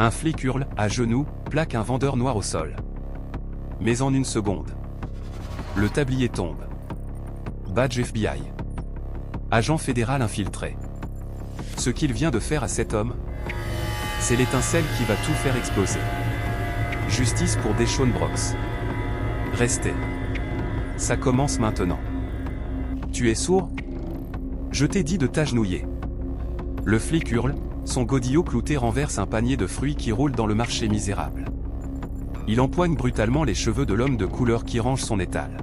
Un flic hurle, à genoux, plaque un vendeur noir au sol. Mais en une seconde, le tablier tombe. Badge FBI. Agent fédéral infiltré. Ce qu'il vient de faire à cet homme, c'est l'étincelle qui va tout faire exploser. Justice pour Deshaun Brooks. Restez. Ça commence maintenant. Tu es sourd? Je t'ai dit de t'agenouiller. Le flic hurle, son godillot clouté renverse un panier de fruits qui roule dans le marché misérable. Il empoigne brutalement les cheveux de l'homme de couleur qui range son étal.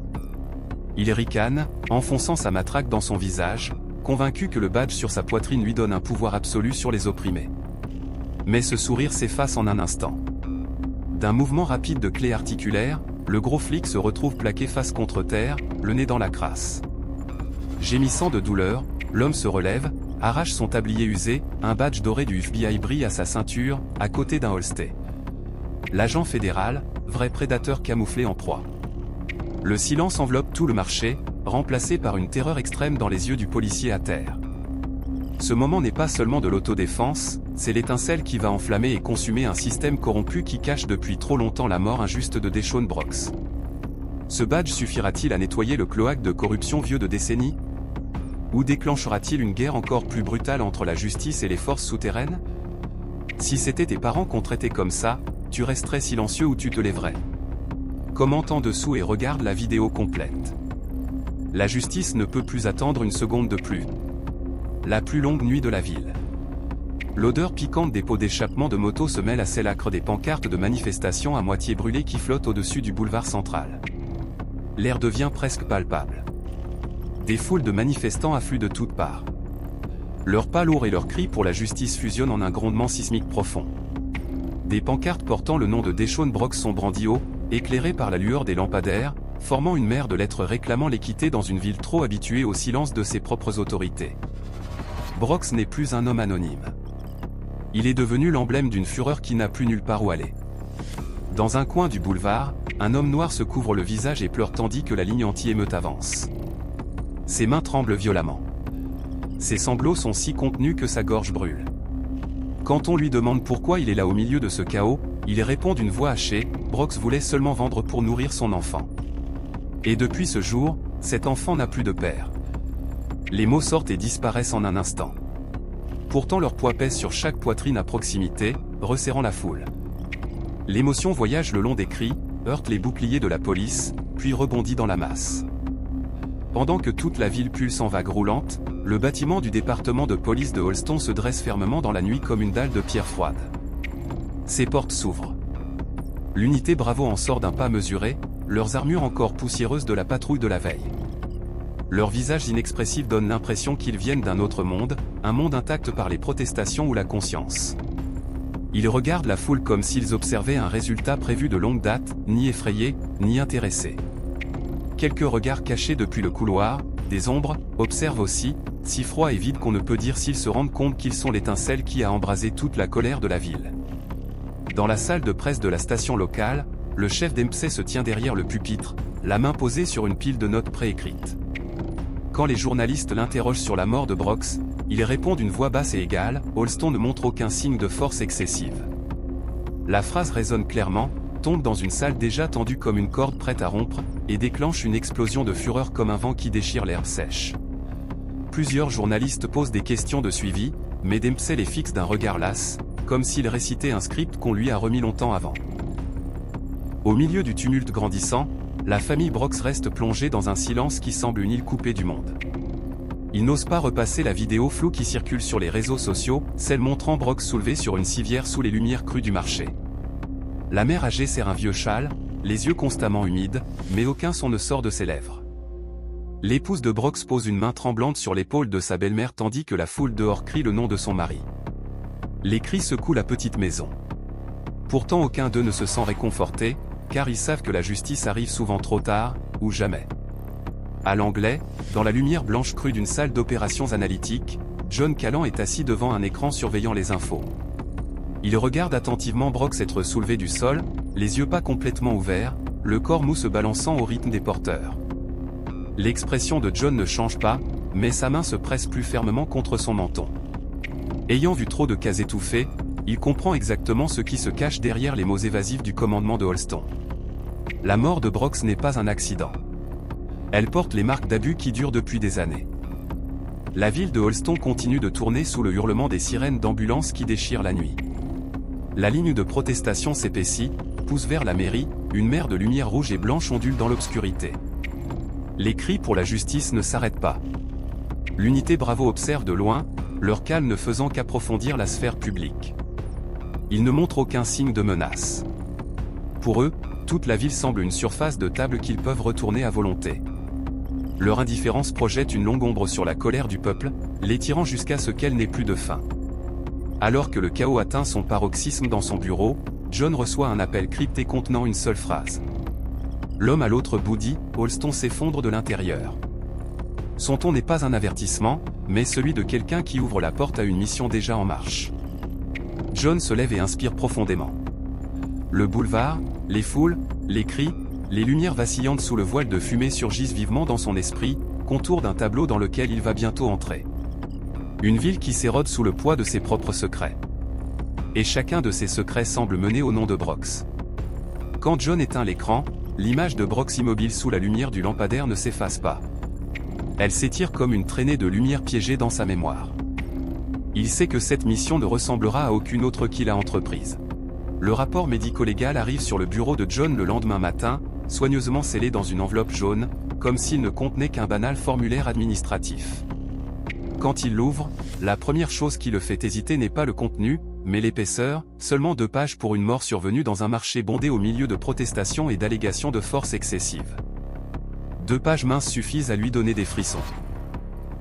Il ricane, enfonçant sa matraque dans son visage, convaincu que le badge sur sa poitrine lui donne un pouvoir absolu sur les opprimés. Mais ce sourire s'efface en un instant. D'un mouvement rapide de clé articulaire, le gros flic se retrouve plaqué face contre terre, le nez dans la crasse. Gémissant de douleur, l'homme se relève, arrache son tablier usé, un badge doré du FBI brille à sa ceinture, à côté d'un holster. L'agent fédéral, vrai prédateur camouflé en proie. Le silence enveloppe tout le marché, remplacé par une terreur extrême dans les yeux du policier à terre. Ce moment n'est pas seulement de l'autodéfense, c'est l'étincelle qui va enflammer et consumer un système corrompu qui cache depuis trop longtemps la mort injuste de Deshaun Brooks. Ce badge suffira-t-il à nettoyer le cloaque de corruption vieux de décennies? Ou déclenchera-t-il une guerre encore plus brutale entre la justice et les forces souterraines? Si c'était tes parents qu'on traitait comme ça, tu resterais silencieux ou tu te lèverais. Commente en dessous et regarde la vidéo complète. La justice ne peut plus attendre une seconde de plus. La plus longue nuit de la ville. L'odeur piquante des pots d'échappement de moto se mêle à celle âcre des pancartes de manifestation à moitié brûlées qui flottent au-dessus du boulevard central. L'air devient presque palpable. Des foules de manifestants affluent de toutes parts. Leurs pas lourds et leurs cris pour la justice fusionnent en un grondement sismique profond. Des pancartes portant le nom de Deshaun Brooks sont brandies haut, éclairées par la lueur des lampadaires, formant une mer de lettres réclamant l'équité dans une ville trop habituée au silence de ses propres autorités. Brooks n'est plus un homme anonyme. Il est devenu l'emblème d'une fureur qui n'a plus nulle part où aller. Dans un coin du boulevard, un homme noir se couvre le visage et pleure tandis que la ligne anti-émeute avance. Ses mains tremblent violemment. Ses sanglots sont si contenus que sa gorge brûle. Quand on lui demande pourquoi il est là au milieu de ce chaos, il répond d'une voix hachée, Brooks voulait seulement vendre pour nourrir son enfant. Et depuis ce jour, cet enfant n'a plus de père. Les mots sortent et disparaissent en un instant. Pourtant leur poids pèse sur chaque poitrine à proximité, resserrant la foule. L'émotion voyage le long des cris, heurte les boucliers de la police, puis rebondit dans la masse. Pendant que toute la ville pulse en vagues roulantes, le bâtiment du département de police de Holston se dresse fermement dans la nuit comme une dalle de pierre froide. Ses portes s'ouvrent. L'unité Bravo en sort d'un pas mesuré, leurs armures encore poussiéreuses de la patrouille de la veille. Leurs visages inexpressifs donnent l'impression qu'ils viennent d'un autre monde, un monde intact par les protestations ou la conscience. Ils regardent la foule comme s'ils observaient un résultat prévu de longue date, ni effrayés, ni intéressés. Quelques regards cachés depuis le couloir, des ombres, observent aussi, si froid et vide qu'on ne peut dire s'ils se rendent compte qu'ils sont l'étincelle qui a embrasé toute la colère de la ville. Dans la salle de presse de la station locale, le chef d'EMPC se tient derrière le pupitre, la main posée sur une pile de notes préécrites. Quand les journalistes l'interrogent sur la mort de Brooks, il répond d'une voix basse et égale, « Holston ne montre aucun signe de force excessive. » La phrase résonne clairement, tombe dans une salle déjà tendue comme une corde prête à rompre, et déclenche une explosion de fureur comme un vent qui déchire l'herbe sèche. Plusieurs journalistes posent des questions de suivi, mais Dempsey les fixe d'un regard las, comme s'il récitait un script qu'on lui a remis longtemps avant. Au milieu du tumulte grandissant, la famille Brooks reste plongée dans un silence qui semble une île coupée du monde. Ils n'osent pas repasser la vidéo floue qui circule sur les réseaux sociaux, celle montrant Brooks soulevé sur une civière sous les lumières crues du marché. La mère âgée serre un vieux châle, les yeux constamment humides, mais aucun son ne sort de ses lèvres. L'épouse de Brooks pose une main tremblante sur l'épaule de sa belle-mère tandis que la foule dehors crie le nom de son mari. Les cris secouent la petite maison. Pourtant aucun d'eux ne se sent réconforté, car ils savent que la justice arrive souvent trop tard, ou jamais. À l'anglais, dans la lumière blanche crue d'une salle d'opérations analytiques, John Callan est assis devant un écran surveillant les infos. Il regarde attentivement Brooks être soulevé du sol, les yeux pas complètement ouverts, le corps mou se balançant au rythme des porteurs. L'expression de John ne change pas, mais sa main se presse plus fermement contre son menton. Ayant vu trop de cas étouffés, il comprend exactement ce qui se cache derrière les mots évasifs du commandement de Holston. La mort de Brox n'est pas un accident. Elle porte les marques d'abus qui durent depuis des années. La ville de Holston continue de tourner sous le hurlement des sirènes d'ambulances qui déchirent la nuit. La ligne de protestation s'épaissit, pousse vers la mairie, une mer de lumière rouge et blanche ondule dans l'obscurité. Les cris pour la justice ne s'arrêtent pas. L'unité Bravo observe de loin, leur calme ne faisant qu'approfondir la sphère publique. Ils ne montrent aucun signe de menace. Pour eux, toute la ville semble une surface de table qu'ils peuvent retourner à volonté. Leur indifférence projette une longue ombre sur la colère du peuple, l'étirant jusqu'à ce qu'elle n'ait plus de fin. Alors que le chaos atteint son paroxysme dans son bureau, John reçoit un appel crypté contenant une seule phrase. L'homme à l'autre bout dit, Holston s'effondre de l'intérieur. Son ton n'est pas un avertissement, mais celui de quelqu'un qui ouvre la porte à une mission déjà en marche. John se lève et inspire profondément. Le boulevard, les foules, les cris, les lumières vacillantes sous le voile de fumée surgissent vivement dans son esprit, contour d'un tableau dans lequel il va bientôt entrer. Une ville qui s'érode sous le poids de ses propres secrets. Et chacun de ces secrets semble mener au nom de Brox. Quand John éteint l'écran, l'image de Brox immobile sous la lumière du lampadaire ne s'efface pas. Elle s'étire comme une traînée de lumière piégée dans sa mémoire. Il sait que cette mission ne ressemblera à aucune autre qu'il a entreprise. Le rapport médico-légal arrive sur le bureau de John le lendemain matin, soigneusement scellé dans une enveloppe jaune, comme s'il ne contenait qu'un banal formulaire administratif. Quand il l'ouvre, la première chose qui le fait hésiter n'est pas le contenu, mais l'épaisseur, seulement 2 pages pour une mort survenue dans un marché bondé au milieu de protestations et d'allégations de force excessive. 2 pages minces suffisent à lui donner des frissons.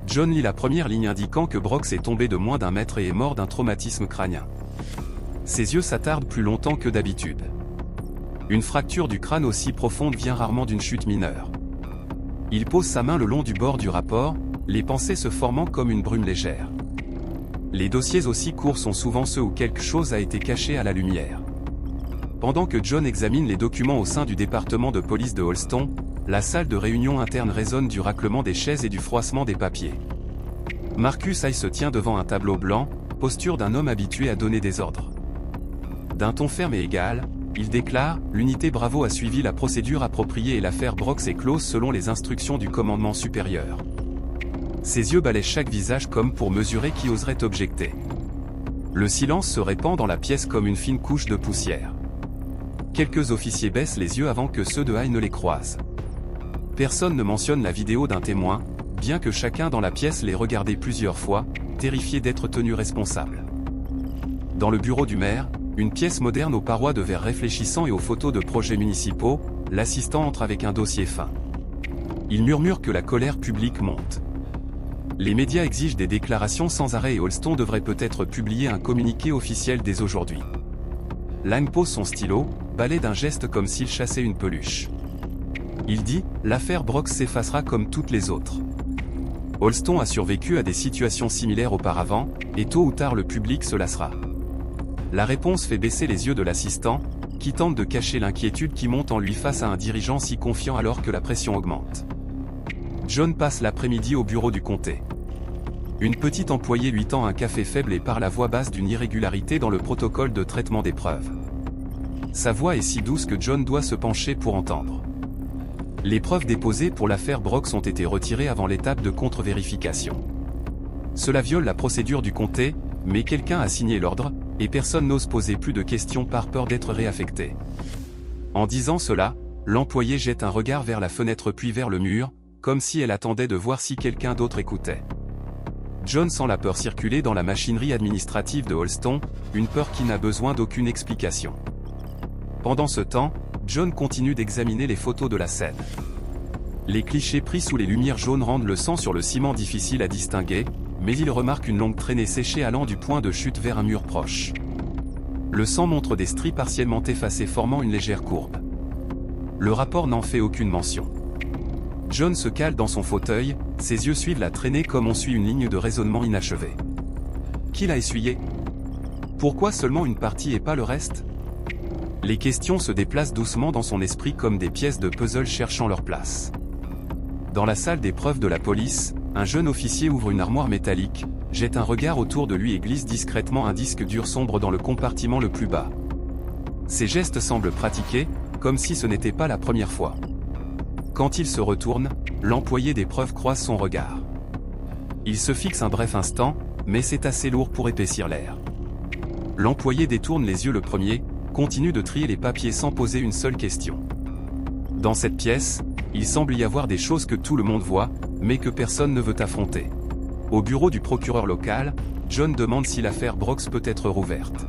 John lit la première ligne indiquant que Brox est tombé de moins d'1 mètre et est mort d'un traumatisme crânien. Ses yeux s'attardent plus longtemps que d'habitude. Une fracture du crâne aussi profonde vient rarement d'une chute mineure. Il pose sa main le long du bord du rapport, les pensées se formant comme une brume légère. Les dossiers aussi courts sont souvent ceux où quelque chose a été caché à la lumière. Pendant que John examine les documents au sein du département de police de Holston, la salle de réunion interne résonne du raclement des chaises et du froissement des papiers. Marcus Hay se tient devant un tableau blanc, posture d'un homme habitué à donner des ordres. D'un ton ferme et égal, il déclare « L'unité Bravo a suivi la procédure appropriée et l'affaire Brox est close selon les instructions du commandement supérieur. » Ses yeux balayent chaque visage comme pour mesurer qui oserait objecter. Le silence se répand dans la pièce comme une fine couche de poussière. Quelques officiers baissent les yeux avant que ceux de Hay ne les croisent. Personne ne mentionne la vidéo d'un témoin, bien que chacun dans la pièce l'ait regardée plusieurs fois, terrifié d'être tenu responsable. Dans le bureau du maire, une pièce moderne aux parois de verre réfléchissant et aux photos de projets municipaux, l'assistant entre avec un dossier fin. Il murmure que la colère publique monte. Les médias exigent des déclarations sans arrêt et Holston devrait peut-être publier un communiqué officiel dès aujourd'hui. Lang pose son stylo, balaie d'un geste comme s'il chassait une peluche. Il dit « L'affaire Brox s'effacera comme toutes les autres. Holston a survécu à des situations similaires auparavant, et tôt ou tard le public se lassera. » La réponse fait baisser les yeux de l'assistant, qui tente de cacher l'inquiétude qui monte en lui face à un dirigeant si confiant alors que la pression augmente. John passe l'après-midi au bureau du comté. Une petite employée lui tend un café faible et parle à voix basse d'une irrégularité dans le protocole de traitement des preuves. Sa voix est si douce que John doit se pencher pour entendre. Les preuves déposées pour l'affaire Brox ont été retirées avant l'étape de contre-vérification. Cela viole la procédure du comté, mais quelqu'un a signé l'ordre, et personne n'ose poser plus de questions par peur d'être réaffecté. En disant cela, l'employée jette un regard vers la fenêtre puis vers le mur, comme si elle attendait de voir si quelqu'un d'autre écoutait. John sent la peur circuler dans la machinerie administrative de Holston, une peur qui n'a besoin d'aucune explication. Pendant ce temps, John continue d'examiner les photos de la scène. Les clichés pris sous les lumières jaunes rendent le sang sur le ciment difficile à distinguer, mais il remarque une longue traînée séchée allant du point de chute vers un mur proche. Le sang montre des stries partiellement effacées formant une légère courbe. Le rapport n'en fait aucune mention. John se cale dans son fauteuil, ses yeux suivent la traînée comme on suit une ligne de raisonnement inachevée. Qui l'a essuyé? Pourquoi seulement une partie et pas le reste? Les questions se déplacent doucement dans son esprit comme des pièces de puzzle cherchant leur place. Dans la salle des preuves de la police, un jeune officier ouvre une armoire métallique, jette un regard autour de lui et glisse discrètement un disque dur sombre dans le compartiment le plus bas. Ses gestes semblent pratiqués, comme si ce n'était pas la première fois. Quand il se retourne, l'employé des preuves croise son regard. Il se fixe un bref instant, mais c'est assez lourd pour épaissir l'air. L'employé détourne les yeux le premier, continue de trier les papiers sans poser une seule question. Dans cette pièce, il semble y avoir des choses que tout le monde voit, mais que personne ne veut affronter. Au bureau du procureur local, John demande si l'affaire Brooks peut être rouverte.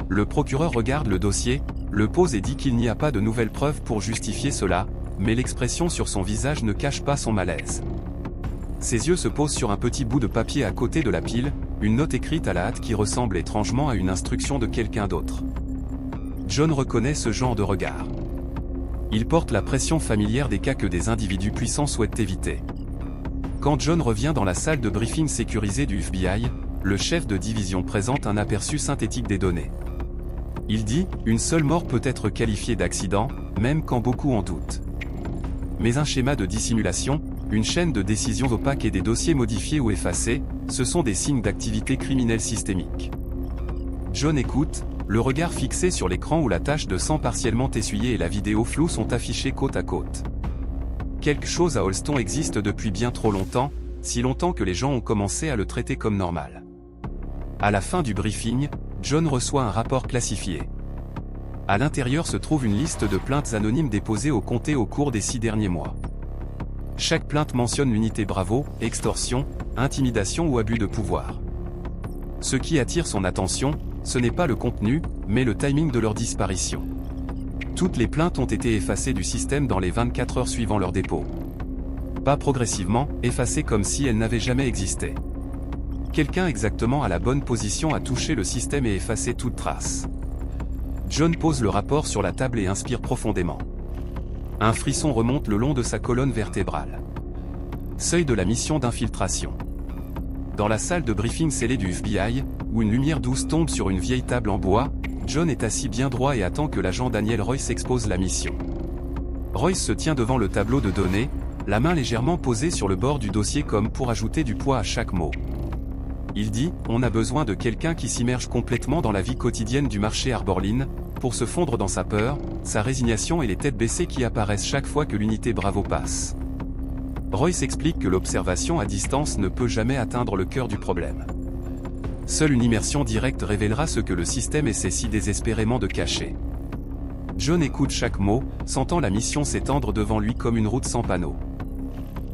Le procureur regarde le dossier, le pose et dit qu'il n'y a pas de nouvelles preuves pour justifier cela, mais l'expression sur son visage ne cache pas son malaise. Ses yeux se posent sur un petit bout de papier à côté de la pile, une note écrite à la hâte qui ressemble étrangement à une instruction de quelqu'un d'autre. John reconnaît ce genre de regard. Il porte la pression familière des cas que des individus puissants souhaitent éviter. Quand John revient dans la salle de briefing sécurisée du FBI, le chef de division présente un aperçu synthétique des données. Il dit, une seule mort peut être qualifiée d'accident, même quand beaucoup en doutent. Mais un schéma de dissimulation, une chaîne de décisions opaques et des dossiers modifiés ou effacés, ce sont des signes d'activité criminelle systémique. John écoute, le regard fixé sur l'écran où la tache de sang partiellement essuyée et la vidéo floue sont affichées côte à côte. Quelque chose à Holston existe depuis bien trop longtemps, si longtemps que les gens ont commencé à le traiter comme normal. À la fin du briefing, John reçoit un rapport classifié. À l'intérieur se trouve une liste de plaintes anonymes déposées au comté au cours des 6 derniers mois. Chaque plainte mentionne l'unité Bravo, extorsion, intimidation ou abus de pouvoir. Ce qui attire son attention, ce n'est pas le contenu, mais le timing de leur disparition. Toutes les plaintes ont été effacées du système dans les 24 heures suivant leur dépôt. Pas progressivement, effacées comme si elles n'avaient jamais existé. Quelqu'un exactement à la bonne position a touché le système et effacé toute trace. John pose le rapport sur la table et inspire profondément. Un frisson remonte le long de sa colonne vertébrale. Seuil de la mission d'infiltration. Dans la salle de briefing scellée du FBI, où une lumière douce tombe sur une vieille table en bois, John est assis bien droit et attend que l'agent Daniel Royce expose la mission. Royce se tient devant le tableau de données, la main légèrement posée sur le bord du dossier comme pour ajouter du poids à chaque mot. Il dit, on a besoin de quelqu'un qui s'immerge complètement dans la vie quotidienne du marché Arborline, pour se fondre dans sa peur, sa résignation et les têtes baissées qui apparaissent chaque fois que l'unité Bravo passe. Royce explique que l'observation à distance ne peut jamais atteindre le cœur du problème. Seule une immersion directe révélera ce que le système essaie si désespérément de cacher. John écoute chaque mot, sentant la mission s'étendre devant lui comme une route sans panneaux.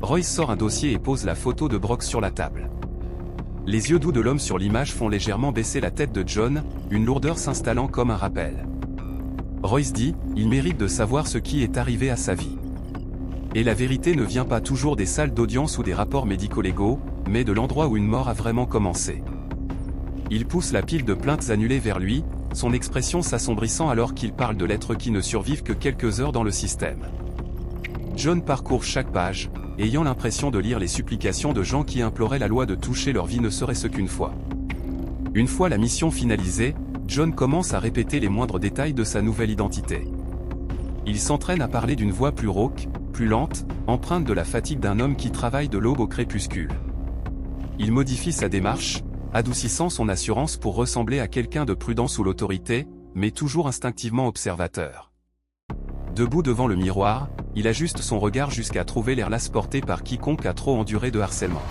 Royce sort un dossier et pose la photo de Brooks sur la table. Les yeux doux de l'homme sur l'image font légèrement baisser la tête de John, une lourdeur s'installant comme un rappel. Royce dit, il mérite de savoir ce qui est arrivé à sa vie. Et la vérité ne vient pas toujours des salles d'audience ou des rapports médico-légaux, mais de l'endroit où une mort a vraiment commencé. Il pousse la pile de plaintes annulées vers lui, son expression s'assombrissant alors qu'il parle de lettres qui ne survivent que quelques heures dans le système. John parcourt chaque page, ayant l'impression de lire les supplications de gens qui imploraient la loi de toucher leur vie ne serait-ce qu'une fois. Une fois la mission finalisée, John commence à répéter les moindres détails de sa nouvelle identité. Il s'entraîne à parler d'une voix plus rauque, plus lente, empreinte de la fatigue d'un homme qui travaille de l'aube au crépuscule. Il modifie sa démarche, adoucissant son assurance pour ressembler à quelqu'un de prudent sous l'autorité, mais toujours instinctivement observateur. Debout devant le miroir, il ajuste son regard jusqu'à trouver l'air lasse porté par quiconque a trop enduré de harcèlement.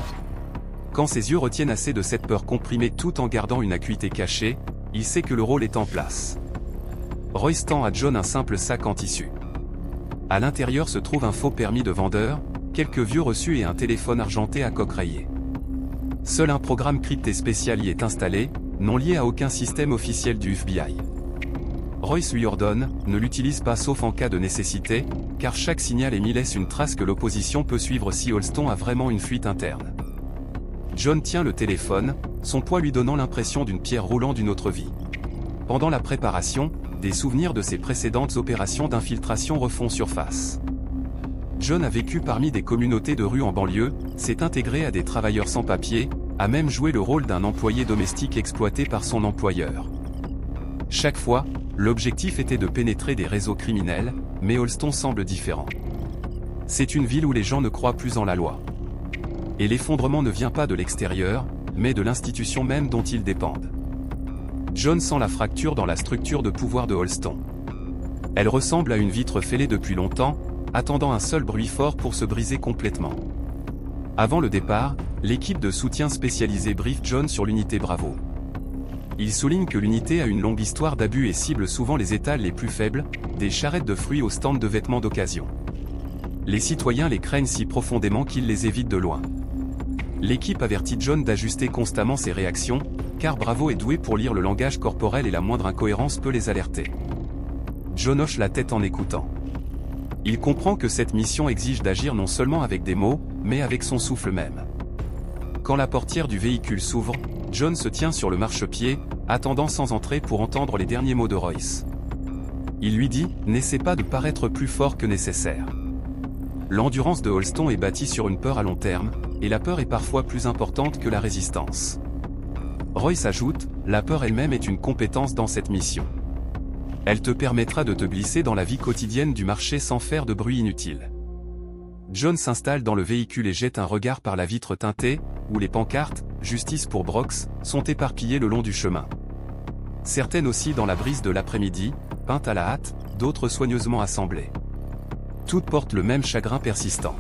Quand ses yeux retiennent assez de cette peur comprimée tout en gardant une acuité cachée, il sait que le rôle est en place. Royce tend à John un simple sac en tissu. À l'intérieur se trouve un faux permis de vendeur, quelques vieux reçus et un téléphone argenté à coque rayée. Seul un programme crypté spécial y est installé, non lié à aucun système officiel du FBI. Royce lui ordonne, ne l'utilise pas sauf en cas de nécessité, car chaque signal émis laisse une trace que l'opposition peut suivre si Holston a vraiment une fuite interne. John tient le téléphone, son poids lui donnant l'impression d'une pierre roulant d'une autre vie. Pendant la préparation, des souvenirs de ses précédentes opérations d'infiltration refont surface. John a vécu parmi des communautés de rue en banlieue, s'est intégré à des travailleurs sans papier, a même joué le rôle d'un employé domestique exploité par son employeur. Chaque fois, l'objectif était de pénétrer des réseaux criminels, mais Holston semble différent. C'est une ville où les gens ne croient plus en la loi. Et l'effondrement ne vient pas de l'extérieur, mais de l'institution même dont ils dépendent. John sent la fracture dans la structure de pouvoir de Holston. Elle ressemble à une vitre fêlée depuis longtemps, attendant un seul bruit fort pour se briser complètement. Avant le départ, l'équipe de soutien spécialisée briefe John sur l'unité Bravo. Il souligne que l'unité a une longue histoire d'abus et cible souvent les étals les plus faibles, des charrettes de fruits aux stands de vêtements d'occasion. Les citoyens les craignent si profondément qu'ils les évitent de loin. L'équipe avertit John d'ajuster constamment ses réactions, car Bravo est doué pour lire le langage corporel et la moindre incohérence peut les alerter. John hoche la tête en écoutant. Il comprend que cette mission exige d'agir non seulement avec des mots, mais avec son souffle même. Quand la portière du véhicule s'ouvre, John se tient sur le marchepied, attendant sans entrer pour entendre les derniers mots de Royce. Il lui dit « N'essaie pas de paraître plus fort que nécessaire. » L'endurance de Holston est bâtie sur une peur à long terme, et la peur est parfois plus importante que la résistance. Royce ajoute « La peur elle-même est une compétence dans cette mission. Elle te permettra de te glisser dans la vie quotidienne du marché sans faire de bruit inutile. » John s'installe dans le véhicule et jette un regard par la vitre teintée, où les pancartes « Justice pour Brox » sont éparpillées le long du chemin. Certaines aussi dans la brise de l'après-midi, peintes à la hâte, d'autres soigneusement assemblées. Toutes portent le même chagrin persistant.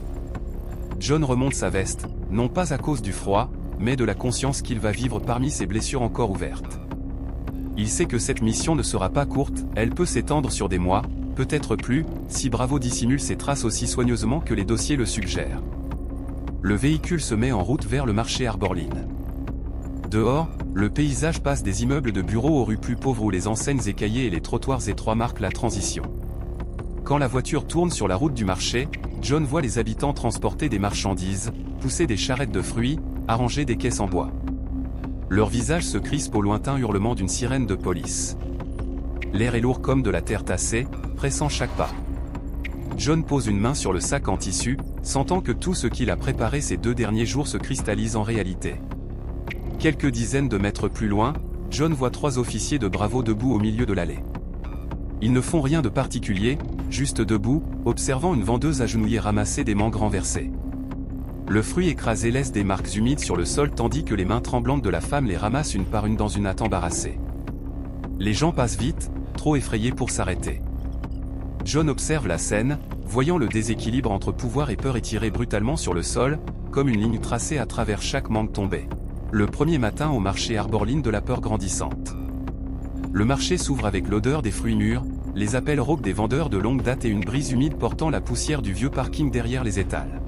John remonte sa veste, non pas à cause du froid, mais de la conscience qu'il va vivre parmi ces blessures encore ouvertes. Il sait que cette mission ne sera pas courte, elle peut s'étendre sur des mois, peut-être plus, si Bravo dissimule ses traces aussi soigneusement que les dossiers le suggèrent. Le véhicule se met en route vers le marché Arborline. Dehors, le paysage passe des immeubles de bureaux aux rues plus pauvres où les enseignes écaillées et les trottoirs étroits marquent la transition. Quand la voiture tourne sur la route du marché, John voit les habitants transporter des marchandises, pousser des charrettes de fruits, arranger des caisses en bois. Leurs visages se crispent au lointain hurlement d'une sirène de police. L'air est lourd comme de la terre tassée, pressant chaque pas. John pose une main sur le sac en tissu, sentant que tout ce qu'il a préparé ces 2 derniers jours se cristallise en réalité. Quelques dizaines de mètres plus loin, John voit 3 officiers de Bravo debout au milieu de l'allée. Ils ne font rien de particulier, juste debout, observant une vendeuse agenouillée ramasser des mangues renversées. Le fruit écrasé laisse des marques humides sur le sol tandis que les mains tremblantes de la femme les ramassent une par une dans une hâte embarrassée. Les gens passent vite, trop effrayés pour s'arrêter. John observe la scène, voyant le déséquilibre entre pouvoir et peur étiré brutalement sur le sol, comme une ligne tracée à travers chaque mangue tombée. Le premier matin au marché Arborline de la peur grandissante. Le marché s'ouvre avec l'odeur des fruits mûrs, les appels rauques des vendeurs de longue date et une brise humide portant la poussière du vieux parking derrière les étals.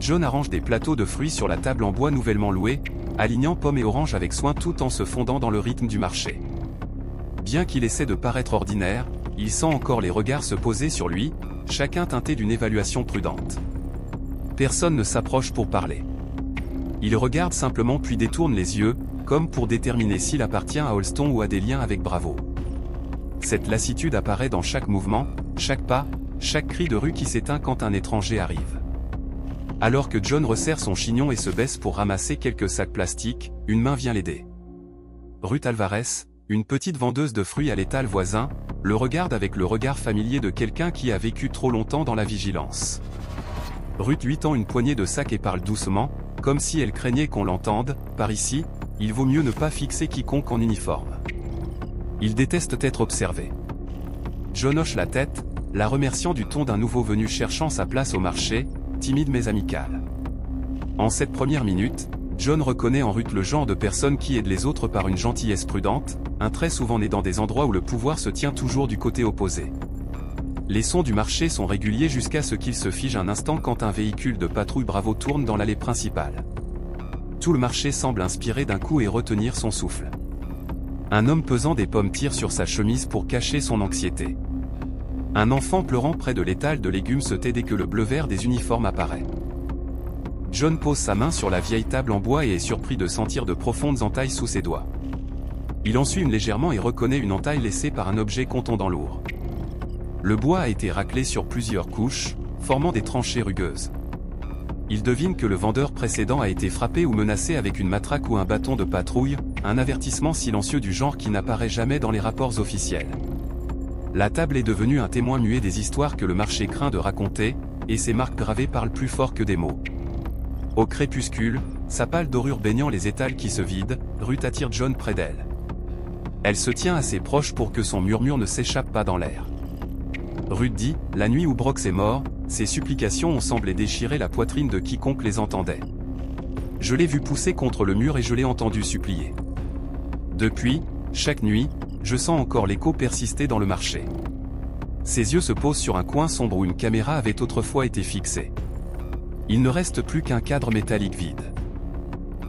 John arrange des plateaux de fruits sur la table en bois nouvellement louée, alignant pommes et oranges avec soin tout en se fondant dans le rythme du marché. Bien qu'il essaie de paraître ordinaire, il sent encore les regards se poser sur lui, chacun teinté d'une évaluation prudente. Personne ne s'approche pour parler. Il regarde simplement puis détourne les yeux, comme pour déterminer s'il appartient à Holston ou a des liens avec Bravo. Cette lassitude apparaît dans chaque mouvement, chaque pas, chaque cri de rue qui s'éteint quand un étranger arrive. Alors que John resserre son chignon et se baisse pour ramasser quelques sacs plastiques, une main vient l'aider. Ruth Alvarez, une petite vendeuse de fruits à l'étal voisin, le regarde avec le regard familier de quelqu'un qui a vécu trop longtemps dans la vigilance. Ruth lui tend une poignée de sacs et parle doucement, comme si elle craignait qu'on l'entende. Par ici, il vaut mieux ne pas fixer quiconque en uniforme. Il déteste être observé. John hoche la tête, la remerciant du ton d'un nouveau venu cherchant sa place au marché, timide mais amical. En cette première minute, John reconnaît en Ruth le genre de personne qui aide les autres par une gentillesse prudente, un trait souvent né dans des endroits où le pouvoir se tient toujours du côté opposé. Les sons du marché sont réguliers jusqu'à ce qu'il se fige un instant quand un véhicule de patrouille Bravo tourne dans l'allée principale. Tout le marché semble inspirer d'un coup et retenir son souffle. Un homme pesant des pommes tire sur sa chemise pour cacher son anxiété. Un enfant pleurant près de l'étal de légumes se tait dès que le bleu-vert des uniformes apparaît. John pose sa main sur la vieille table en bois et est surpris de sentir de profondes entailles sous ses doigts. Il en suit légèrement et reconnaît une entaille laissée par un objet contondant lourd. Le bois a été raclé sur plusieurs couches, formant des tranchées rugueuses. Il devine que le vendeur précédent a été frappé ou menacé avec une matraque ou un bâton de patrouille, un avertissement silencieux du genre qui n'apparaît jamais dans les rapports officiels. La table est devenue un témoin muet des histoires que le marché craint de raconter, et ces marques gravées parlent plus fort que des mots. Au crépuscule, sa pâle dorure baignant les étals qui se vident, Ruth attire John près d'elle. Elle se tient assez proche pour que son murmure ne s'échappe pas dans l'air. Ruth dit, la nuit où Brox est mort, ses supplications ont semblé déchirer la poitrine de quiconque les entendait. Je l'ai vu pousser contre le mur et je l'ai entendu supplier. Depuis, chaque nuit, je sens encore l'écho persister dans le marché. Ses yeux se posent sur un coin sombre où une caméra avait autrefois été fixée. Il ne reste plus qu'un cadre métallique vide.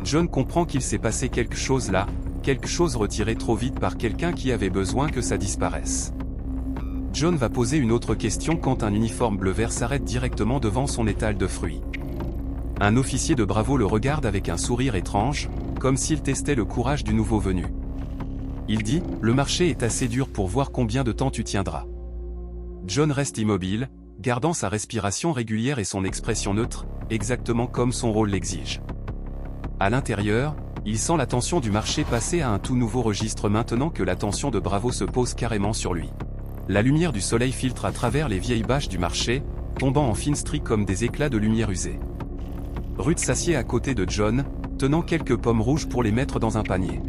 John comprend qu'il s'est passé quelque chose là, quelque chose retiré trop vite par quelqu'un qui avait besoin que ça disparaisse. John va poser une autre question quand un uniforme bleu-vert s'arrête directement devant son étal de fruits. Un officier de Bravo le regarde avec un sourire étrange, comme s'il testait le courage du nouveau venu. Il dit, le marché est assez dur pour voir combien de temps tu tiendras. John reste immobile, gardant sa respiration régulière et son expression neutre, exactement comme son rôle l'exige. À l'intérieur, il sent la tension du marché passer à un tout nouveau registre maintenant que l'attention de Bravo se pose carrément sur lui. La lumière du soleil filtre à travers les vieilles bâches du marché, tombant en fines stries comme des éclats de lumière usée. Ruth s'assied à côté de John, tenant quelques pommes rouges pour les mettre dans un panier.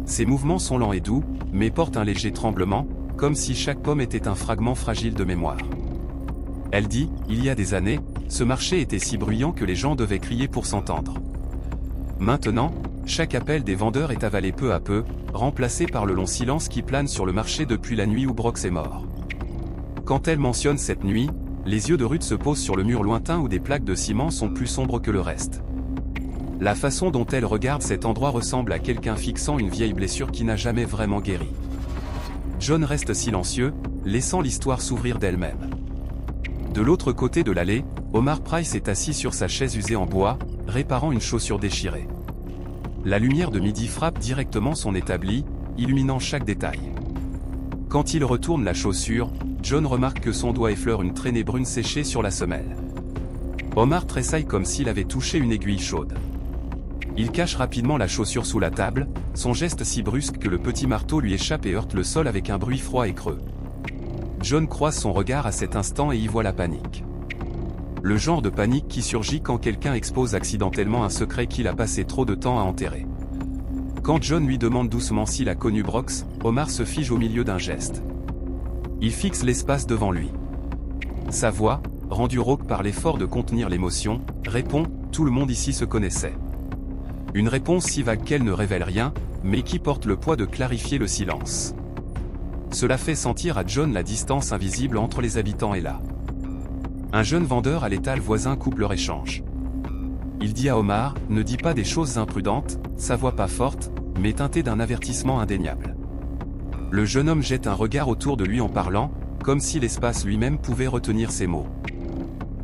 Ses mouvements sont lents et doux, mais portent un léger tremblement, comme si chaque pomme était un fragment fragile de mémoire. Elle dit, il y a des années, ce marché était si bruyant que les gens devaient crier pour s'entendre. Maintenant, chaque appel des vendeurs est avalé peu à peu, remplacé par le long silence qui plane sur le marché depuis la nuit où Brox est mort. Quand elle mentionne cette nuit, les yeux de Ruth se posent sur le mur lointain où des plaques de ciment sont plus sombres que le reste. La façon dont elle regarde cet endroit ressemble à quelqu'un fixant une vieille blessure qui n'a jamais vraiment guéri. John reste silencieux, laissant l'histoire s'ouvrir d'elle-même. De l'autre côté de l'allée, Omar Price est assis sur sa chaise usée en bois, réparant une chaussure déchirée. La lumière de midi frappe directement son établi, illuminant chaque détail. Quand il retourne la chaussure, John remarque que son doigt effleure une traînée brune séchée sur la semelle. Omar tressaille comme s'il avait touché une aiguille chaude. Il cache rapidement la chaussure sous la table, son geste si brusque que le petit marteau lui échappe et heurte le sol avec un bruit froid et creux. John croise son regard à cet instant et y voit la panique. Le genre de panique qui surgit quand quelqu'un expose accidentellement un secret qu'il a passé trop de temps à enterrer. Quand John lui demande doucement s'il a connu Brox, Omar se fige au milieu d'un geste. Il fixe l'espace devant lui. Sa voix, rendue rauque par l'effort de contenir l'émotion, répond « Tout le monde ici se connaissait ». Une réponse si vague qu'elle ne révèle rien, mais qui porte le poids de clarifier le silence. Cela fait sentir à John la distance invisible entre les habitants et là. Un jeune vendeur à l'étal voisin coupe leur échange. Il dit à Omar, ne dis pas des choses imprudentes, sa voix pas forte, mais teintée d'un avertissement indéniable. Le jeune homme jette un regard autour de lui en parlant, comme si l'espace lui-même pouvait retenir ses mots.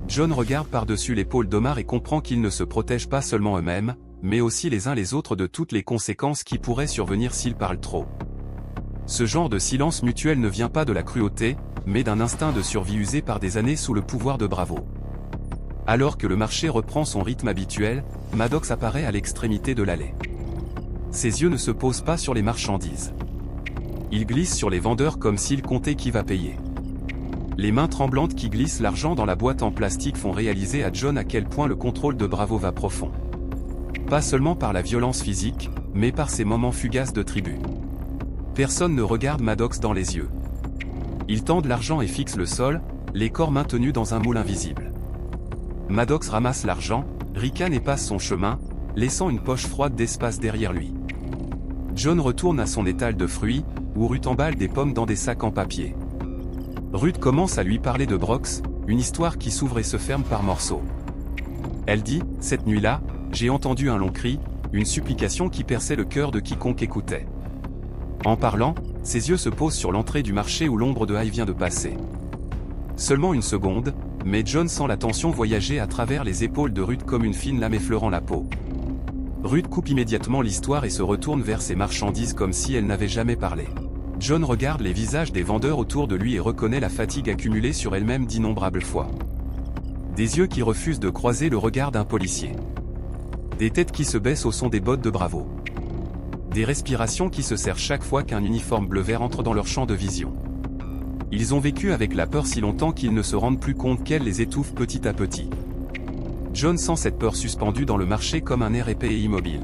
John regarde par-dessus l'épaule d'Omar et comprend qu'ils ne se protègent pas seulement eux-mêmes, mais aussi les uns les autres de toutes les conséquences qui pourraient survenir s'ils parlent trop. Ce genre de silence mutuel ne vient pas de la cruauté, mais d'un instinct de survie usé par des années sous le pouvoir de Bravo. Alors que le marché reprend son rythme habituel, Maddox apparaît à l'extrémité de l'allée. Ses yeux ne se posent pas sur les marchandises. Il glisse sur les vendeurs comme s'il comptait qui va payer. Les mains tremblantes qui glissent l'argent dans la boîte en plastique font réaliser à John à quel point le contrôle de Bravo va profond. Pas seulement par la violence physique, mais par ces moments fugaces de tribu. Personne ne regarde Maddox dans les yeux. Il tend de l'argent et fixe le sol, les corps maintenus dans un moule invisible. Maddox ramasse l'argent, ricane et passe son chemin, laissant une poche froide d'espace derrière lui. John retourne à son étal de fruits, où Ruth emballe des pommes dans des sacs en papier. Ruth commence à lui parler de Brox, une histoire qui s'ouvre et se ferme par morceaux. Elle dit, cette nuit-là, j'ai entendu un long cri, une supplication qui perçait le cœur de quiconque écoutait. En parlant, ses yeux se posent sur l'entrée du marché où l'ombre de Haï vient de passer. Seulement une seconde, mais John sent la tension voyager à travers les épaules de Ruth comme une fine lame effleurant la peau. Ruth coupe immédiatement l'histoire et se retourne vers ses marchandises comme si elle n'avait jamais parlé. John regarde les visages des vendeurs autour de lui et reconnaît la fatigue accumulée sur elle-même d'innombrables fois. Des yeux qui refusent de croiser le regard d'un policier. Des têtes qui se baissent au son des bottes de Bravo. Des respirations qui se serrent chaque fois qu'un uniforme bleu-vert entre dans leur champ de vision. Ils ont vécu avec la peur si longtemps qu'ils ne se rendent plus compte qu'elle les étouffe petit à petit. John sent cette peur suspendue dans le marché comme un air épais et immobile.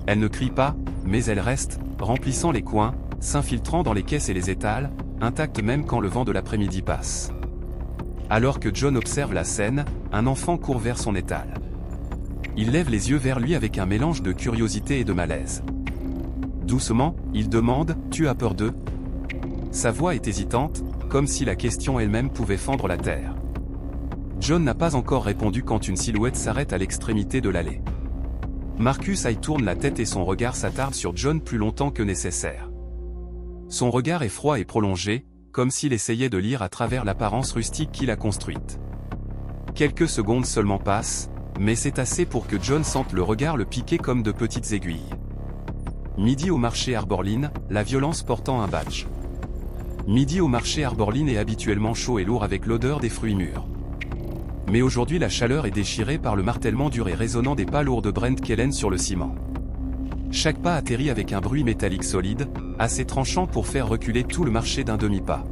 Elle ne crie pas, mais elle reste, remplissant les coins, s'infiltrant dans les caisses et les étals, intacte même quand le vent de l'après-midi passe. Alors que John observe la scène, un enfant court vers son étal. Il lève les yeux vers lui avec un mélange de curiosité et de malaise. Doucement, il demande « Tu as peur d'eux ?» Sa voix est hésitante, comme si la question elle-même pouvait fendre la terre. John n'a pas encore répondu quand une silhouette s'arrête à l'extrémité de l'allée. Marcus Hay tourne la tête et son regard s'attarde sur John plus longtemps que nécessaire. Son regard est froid et prolongé, comme s'il essayait de lire à travers l'apparence rustique qu'il a construite. Quelques secondes seulement passent, mais c'est assez pour que John sente le regard le piquer comme de petites aiguilles. Midi au marché Arborline, la violence portant un badge. Midi au marché Arborline est habituellement chaud et lourd avec l'odeur des fruits mûrs. Mais aujourd'hui la chaleur est déchirée par le martèlement dur et résonnant des pas lourds de Brent Kellen sur le ciment. Chaque pas atterrit avec un bruit métallique solide, assez tranchant pour faire reculer tout le marché d'un demi-pas.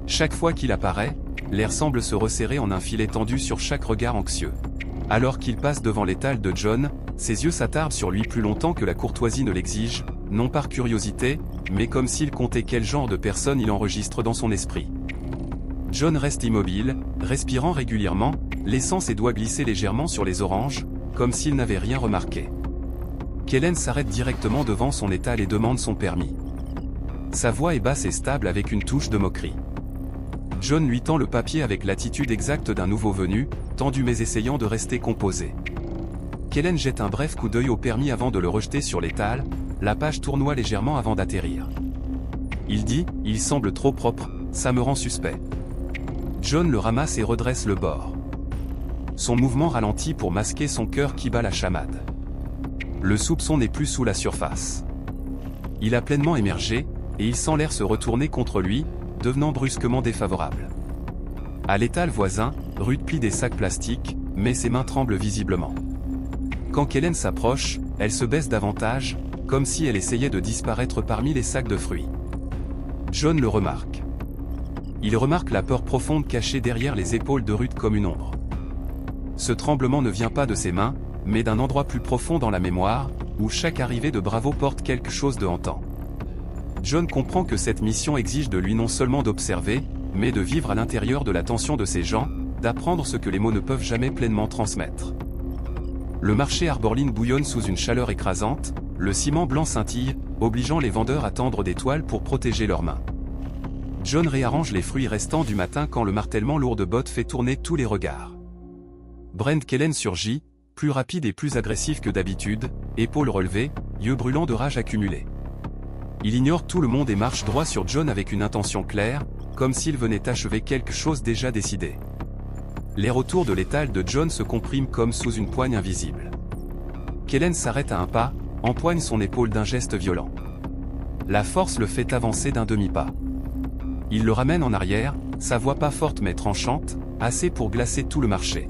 Chaque fois qu'il apparaît, l'air semble se resserrer en un filet tendu sur chaque regard anxieux. Alors qu'il passe devant l'étal de John, ses yeux s'attardent sur lui plus longtemps que la courtoisie ne l'exige, non par curiosité, mais comme s'il comptait quel genre de personne il enregistre dans son esprit. John reste immobile, respirant régulièrement, laissant ses doigts glisser légèrement sur les oranges, comme s'il n'avait rien remarqué. Kellen s'arrête directement devant son étal et demande son permis. Sa voix est basse et stable avec une touche de moquerie. John lui tend le papier avec l'attitude exacte d'un nouveau venu, tendu mais essayant de rester composé. Kellen jette un bref coup d'œil au permis avant de le rejeter sur l'étal, la page tournoie légèrement avant d'atterrir. Il dit « Il semble trop propre, ça me rend suspect ». John le ramasse et redresse le bord. Son mouvement ralentit pour masquer son cœur qui bat la chamade. Le soupçon n'est plus sous la surface. Il a pleinement émergé, et il sent l'air se retourner contre lui, devenant brusquement défavorable. À l'étal voisin, Ruth plie des sacs plastiques, mais ses mains tremblent visiblement. Quand Kellen s'approche, elle se baisse davantage, comme si elle essayait de disparaître parmi les sacs de fruits. John le remarque. Il remarque la peur profonde cachée derrière les épaules de Ruth comme une ombre. Ce tremblement ne vient pas de ses mains, mais d'un endroit plus profond dans la mémoire, où chaque arrivée de Bravo porte quelque chose de hantant. John comprend que cette mission exige de lui non seulement d'observer, mais de vivre à l'intérieur de l'attention de ces gens, d'apprendre ce que les mots ne peuvent jamais pleinement transmettre. Le marché Arborline bouillonne sous une chaleur écrasante, le ciment blanc scintille, obligeant les vendeurs à tendre des toiles pour protéger leurs mains. John réarrange les fruits restants du matin quand le martèlement lourd de bottes fait tourner tous les regards. Brent Kellen surgit, plus rapide et plus agressif que d'habitude, épaules relevées, yeux brûlants de rage accumulée. Il ignore tout le monde et marche droit sur John avec une intention claire, comme s'il venait achever quelque chose déjà décidé. L'air autour de l'étal de John se comprime comme sous une poigne invisible. Kellen s'arrête à un pas, empoigne son épaule d'un geste violent. La force le fait avancer d'un demi-pas. Il le ramène en arrière, sa voix pas forte mais tranchante, assez pour glacer tout le marché.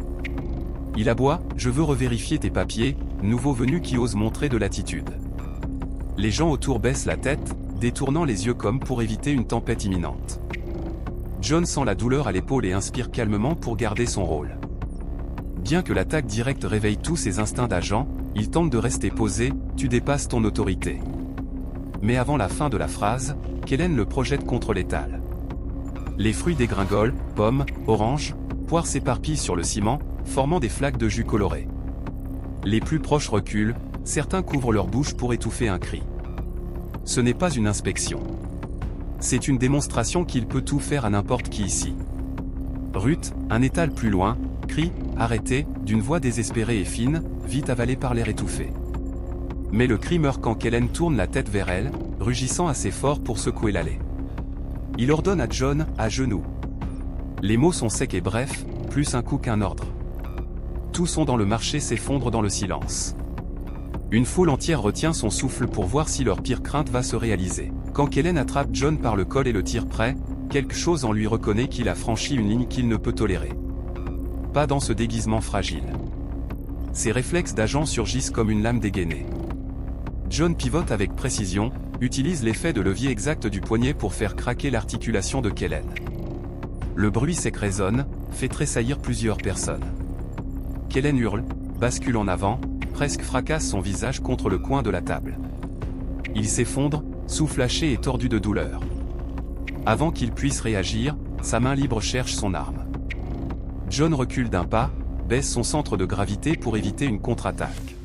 Il aboie « Je veux revérifier tes papiers », nouveau venu qui ose montrer de l'attitude. Les gens autour baissent la tête, détournant les yeux comme pour éviter une tempête imminente. John sent la douleur à l'épaule et inspire calmement pour garder son rôle. Bien que l'attaque directe réveille tous ses instincts d'agent, il tente de rester posé « Tu dépasses ton autorité ». Mais avant la fin de la phrase, Kellen le projette contre l'étal. Les fruits dégringolent, pommes, oranges, poires s'éparpillent sur le ciment, formant des flaques de jus coloré. Les plus proches reculent, certains couvrent leur bouche pour étouffer un cri. Ce n'est pas une inspection. C'est une démonstration qu'il peut tout faire à n'importe qui ici. Ruth, un étal plus loin, crie « Arrêtez » d'une voix désespérée et fine, vite avalée par l'air étouffé. Mais le cri meurt quand Kellen tourne la tête vers elle, rugissant assez fort pour secouer l'allée. Il ordonne à John, à genoux. Les mots sont secs et brefs, plus un coup qu'un ordre. Tout son dans le marché s'effondre dans le silence. Une foule entière retient son souffle pour voir si leur pire crainte va se réaliser. Quand Kellen attrape John par le col et le tire près, quelque chose en lui reconnaît qu'il a franchi une ligne qu'il ne peut tolérer. Pas dans ce déguisement fragile. Ses réflexes d'agent surgissent comme une lame dégainée. John pivote avec précision, utilise l'effet de levier exact du poignet pour faire craquer l'articulation de Kellen. Le bruit sec résonne, fait tressaillir plusieurs personnes. Kellen hurle, bascule en avant, presque fracasse son visage contre le coin de la table. Il s'effondre, souffle haché et tordu de douleur. Avant qu'il puisse réagir, sa main libre cherche son arme. John recule d'un pas, baisse son centre de gravité pour éviter une contre-attaque.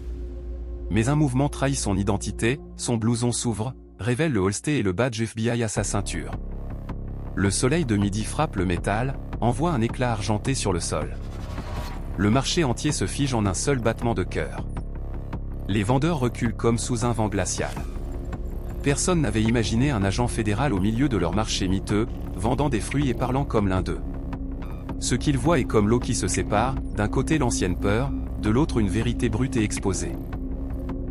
Mais un mouvement trahit son identité, son blouson s'ouvre, révèle le holster et le badge FBI à sa ceinture. Le soleil de midi frappe le métal, envoie un éclat argenté sur le sol. Le marché entier se fige en un seul battement de cœur. Les vendeurs reculent comme sous un vent glacial. Personne n'avait imaginé un agent fédéral au milieu de leur marché miteux, vendant des fruits et parlant comme l'un d'eux. Ce qu'ils voient est comme l'eau qui se sépare, d'un côté l'ancienne peur, de l'autre une vérité brute et exposée.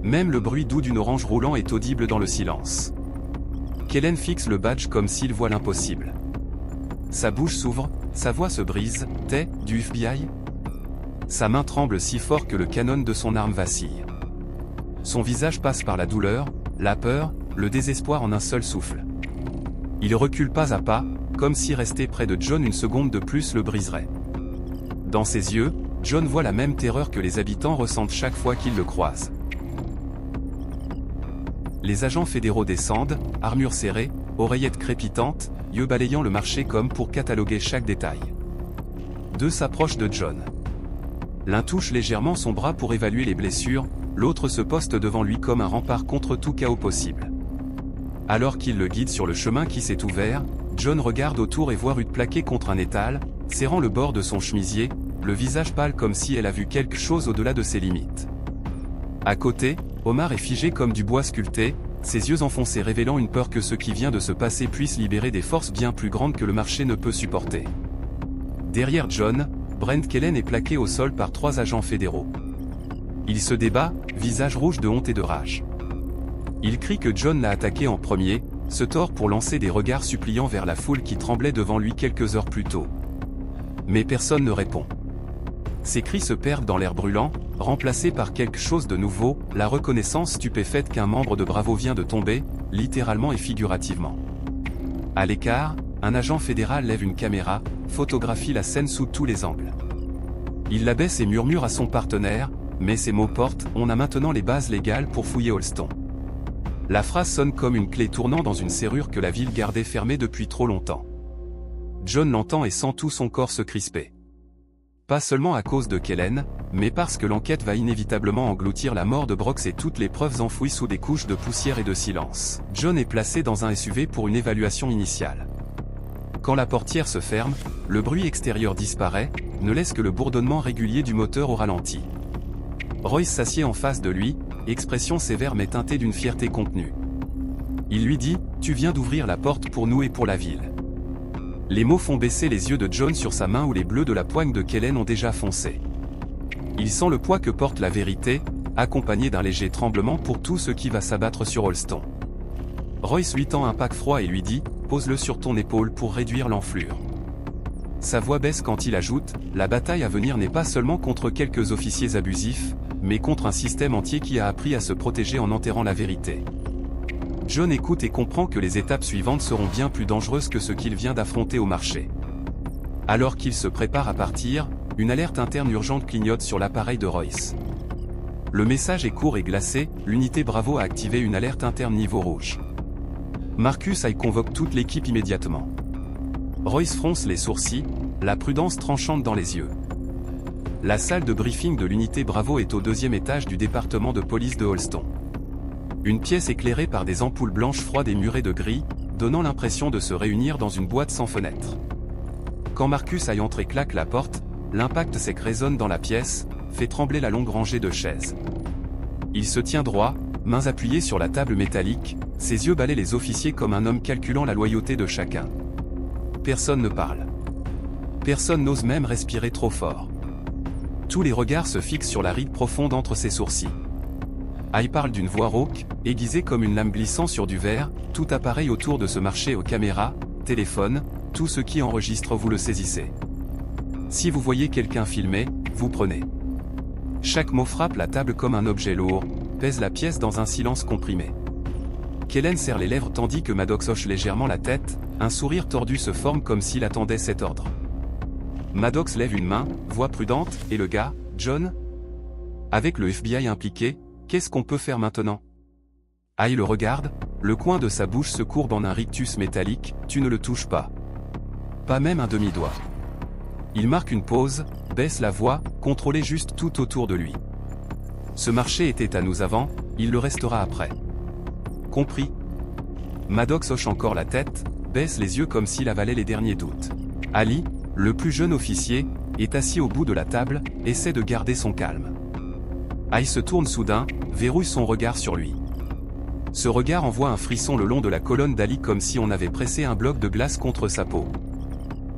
Même le bruit doux d'une orange roulant est audible dans le silence. Kellen fixe le badge comme s'il voit l'impossible. Sa bouche s'ouvre, sa voix se brise. « T'es du FBI ?» Sa main tremble si fort que le canon de son arme vacille. Son visage passe par la douleur, la peur, le désespoir en un seul souffle. Il recule pas à pas, comme si rester près de John une seconde de plus le briserait. Dans ses yeux, John voit la même terreur que les habitants ressentent chaque fois qu'ils le croisent. Les agents fédéraux descendent, armures serrées, oreillettes crépitantes, yeux balayant le marché comme pour cataloguer chaque détail. Deux s'approchent de John. L'un touche légèrement son bras pour évaluer les blessures, l'autre se poste devant lui comme un rempart contre tout chaos possible. Alors qu'il le guide sur le chemin qui s'est ouvert, John regarde autour et voit Ruth plaquée contre un étal, serrant le bord de son chemisier, le visage pâle comme si elle a vu quelque chose au-delà de ses limites. À côté, Omar est figé comme du bois sculpté, ses yeux enfoncés révélant une peur que ce qui vient de se passer puisse libérer des forces bien plus grandes que le marché ne peut supporter. Derrière John, Brent Kellen est plaqué au sol par 3 agents fédéraux. Il se débat, visage rouge de honte et de rage. Il crie que John l'a attaqué en premier, se tord pour lancer des regards suppliants vers la foule qui tremblait devant lui quelques heures plus tôt. Mais personne ne répond. Ses cris se perdent dans l'air brûlant, remplacés par quelque chose de nouveau, la reconnaissance stupéfaite qu'un membre de Bravo vient de tomber, littéralement et figurativement. À l'écart, un agent fédéral lève une caméra, photographie la scène sous tous les angles. Il la baisse et murmure à son partenaire, mais ces mots portent « On a maintenant les bases légales pour fouiller Holston ». La phrase sonne comme une clé tournant dans une serrure que la ville gardait fermée depuis trop longtemps. John l'entend et sent tout son corps se crisper. Pas seulement à cause de Kellen, mais parce que l'enquête va inévitablement engloutir la mort de Brooks et toutes les preuves enfouies sous des couches de poussière et de silence. John est placé dans un SUV pour une évaluation initiale. Quand la portière se ferme, le bruit extérieur disparaît, ne laisse que le bourdonnement régulier du moteur au ralenti. Royce s'assied en face de lui, expression sévère mais teintée d'une fierté contenue. Il lui dit « Tu viens d'ouvrir la porte pour nous et pour la ville ». Les mots font baisser les yeux de John sur sa main où les bleus de la poigne de Kellen ont déjà foncé. Il sent le poids que porte la vérité, accompagné d'un léger tremblement pour tout ce qui va s'abattre sur Holston. Royce lui tend un pack froid et lui dit « Pose-le sur ton épaule pour réduire l'enflure ». Sa voix baisse quand il ajoute « La bataille à venir n'est pas seulement contre quelques officiers abusifs, mais contre un système entier qui a appris à se protéger en enterrant la vérité ». John écoute et comprend que les étapes suivantes seront bien plus dangereuses que ce qu'il vient d'affronter au marché. Alors qu'il se prépare à partir, une alerte interne urgente clignote sur l'appareil de Royce. Le message est court et glacé, l'unité Bravo a activé une alerte interne niveau rouge. Marcus Haye convoque toute l'équipe immédiatement. Royce fronce les sourcils, la prudence tranchante dans les yeux. La salle de briefing de l'unité Bravo est au 2e étage du département de police de Holston. Une pièce éclairée par des ampoules blanches froides et murées de gris, donnant l'impression de se réunir dans une boîte sans fenêtre. Quand Marcus Haye entre et claque la porte, l'impact sec résonne dans la pièce, fait trembler la longue rangée de chaises. Il se tient droit, mains appuyées sur la table métallique, ses yeux balaient les officiers comme un homme calculant la loyauté de chacun. Personne ne parle. Personne n'ose même respirer trop fort. Tous les regards se fixent sur la ride profonde entre ses sourcils. Haye parle d'une voix rauque, aiguisée comme une lame glissant sur du verre, tout appareil autour de ce marché aux caméras, téléphones, tout ce qui enregistre vous le saisissez. Si vous voyez quelqu'un filmer, vous prenez. Chaque mot frappe la table comme un objet lourd, pèse la pièce dans un silence comprimé. Kellen serre les lèvres tandis que Maddox hoche légèrement la tête, un sourire tordu se forme comme s'il attendait cet ordre. Maddox lève une main, voix prudente, et le gars, John? Avec le FBI impliqué, qu'est-ce qu'on peut faire maintenant? Hay le regarde, le coin de sa bouche se courbe en un rictus métallique, tu ne le touches pas. Pas même un demi-doigt. Il marque une pause, baisse la voix, contrôler juste tout autour de lui. Ce marché était à nous avant, il le restera après. Compris? Maddox hoche encore la tête, baisse les yeux comme s'il avalait les derniers doutes. Ali, le plus jeune officier, est assis au bout de la table, essaie de garder son calme. Hay se tourne soudain, verrouille son regard sur lui. Ce regard envoie un frisson le long de la colonne d'Ali comme si on avait pressé un bloc de glace contre sa peau.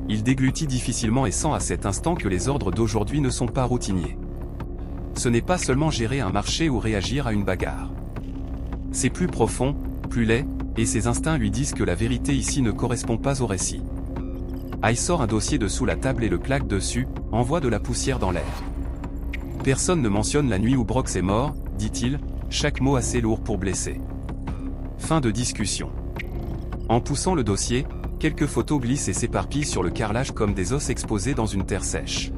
Il déglutit difficilement et sent à cet instant que les ordres d'aujourd'hui ne sont pas routiniers. Ce n'est pas seulement gérer un marché ou réagir à une bagarre. C'est plus profond, plus laid, et ses instincts lui disent que la vérité ici ne correspond pas au récit. Hay sort un dossier de sous la table et le claque dessus, envoie de la poussière dans l'air. Personne ne mentionne la nuit où Brox est mort, dit-il, chaque mot assez lourd pour blesser. Fin de discussion. En poussant le dossier, quelques photos glissent et s'éparpillent sur le carrelage comme des os exposés dans une terre sèche.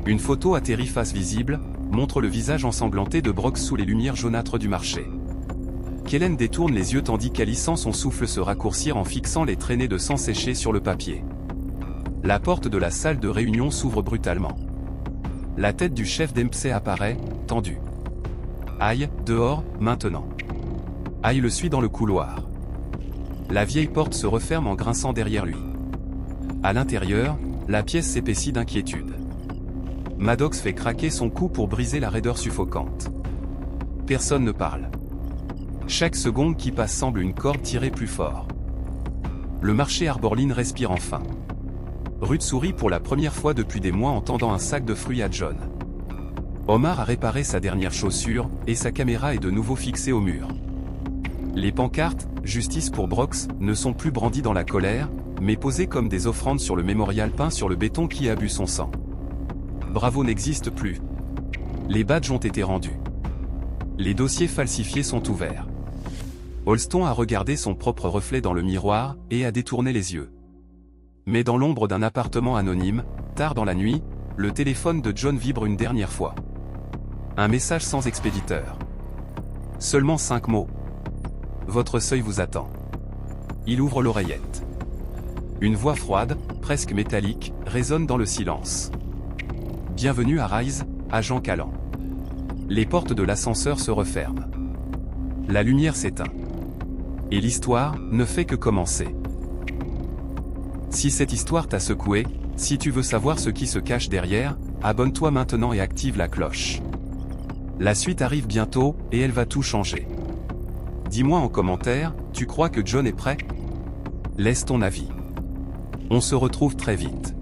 Une photo atterrit face visible, montre le visage ensanglanté de Brox sous les lumières jaunâtres du marché. Kellen détourne les yeux tandis qu'Ali sent son souffle se raccourcir en fixant les traînées de sang séché sur le papier. La porte de la salle de réunion s'ouvre brutalement. La tête du chef Dempsey apparaît, tendue. Hay, dehors, maintenant. Hay le suit dans le couloir. La vieille porte se referme en grinçant derrière lui. À l'intérieur, la pièce s'épaissit d'inquiétude. Maddox fait craquer son cou pour briser la raideur suffocante. Personne ne parle. Chaque seconde qui passe semble une corde tirée plus fort. Le marché Arborline respire enfin. Ruth sourit pour la première fois depuis des mois en tendant un sac de fruits à John. Omar a réparé sa dernière chaussure, et sa caméra est de nouveau fixée au mur. Les pancartes « Justice pour Brox » ne sont plus brandies dans la colère, mais posées comme des offrandes sur le mémorial peint sur le béton qui a bu son sang. Bravo n'existe plus. Les badges ont été rendus. Les dossiers falsifiés sont ouverts. Holston a regardé son propre reflet dans le miroir, et a détourné les yeux. Mais dans l'ombre d'un appartement anonyme, tard dans la nuit, le téléphone de John vibre une dernière fois. Un message sans expéditeur. Seulement 5 mots. Votre seuil vous attend. Il ouvre l'oreillette. Une voix froide, presque métallique, résonne dans le silence. Bienvenue à Rise, agent Callan. Les portes de l'ascenseur se referment. La lumière s'éteint. Et l'histoire ne fait que commencer. Si cette histoire t'a secoué, si tu veux savoir ce qui se cache derrière, abonne-toi maintenant et active la cloche. La suite arrive bientôt, et elle va tout changer. Dis-moi en commentaire, tu crois que John est prêt? Laisse ton avis. On se retrouve très vite.